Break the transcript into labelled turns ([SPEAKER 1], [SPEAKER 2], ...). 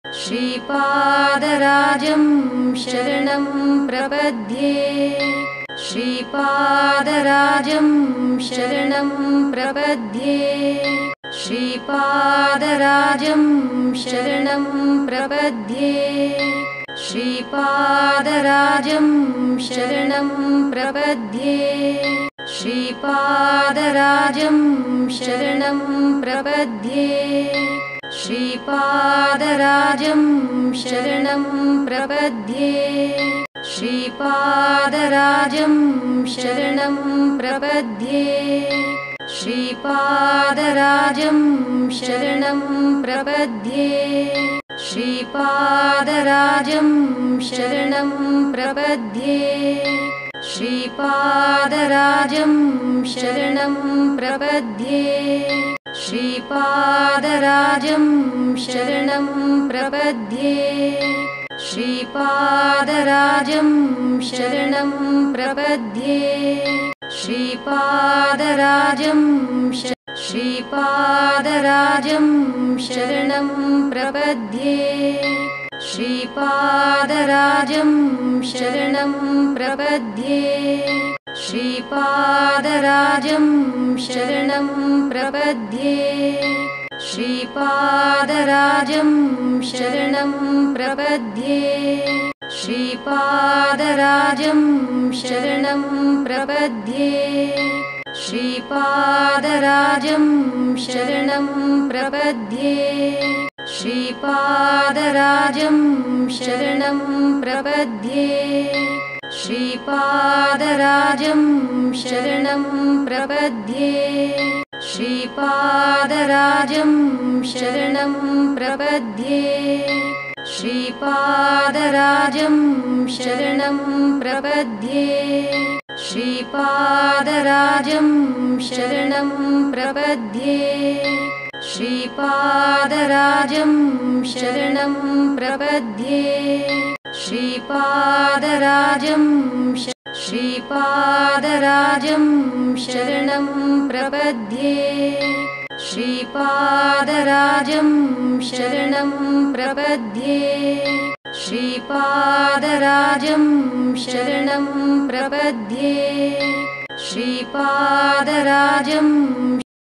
[SPEAKER 1] श्रीपादराजं शरणं प्रपद्ये श्रीपादराजं शरणं प्रपद्ये श्रीपादराजं शरणं प्रपद्ये श्रीपादराजं शरणं प्रपद्ये श्रीपादराजं शरणं प्रपद्ये श्रीपादराजं शरणं प्रपद्ये श्रीपादराजं शरणं प्रपद्ये श्रीपादराजं शरणं प्रपद्ये श्रीपादराजं शरणं प्रपद्ये श्रीपादराजं शरणं प्रपद्ये श्रीपादराजं शरणं प्रपद्ये श्रीपादराजं शरणं प्रपद्ये श्रीपादराजं श्रीपादराजं शरणं प्रपद्ये श्रीपादराजं शरणं प्रपद्ये श्रीपादराजं शरणं प्रपद्ये श्रीपादराजं शरणं प्रपद्ये श्रीपादराजं शरणं प्रपद्ये श्रीपादराजं शरणं प्रपद्ये श्रीपादराजं शरणं प्रपद्ये श्रीपादराजं शरणं प्रपद्ये श्रीपादराजं शरणं प्रपद्ये श्रीपादराजं शरणं प्रपद्ये श्रीपादराजं शरणं प्रपद्ये श्रीपादराजं शरणं प्रपद्ये श्रीपादराजं श्रीपादराजं शरणं प्रपद्ये श्रीपादराजं शरणं प्रपद्ये श्रीपादराजं शरणं प्रपद्ये श्रीपादराजं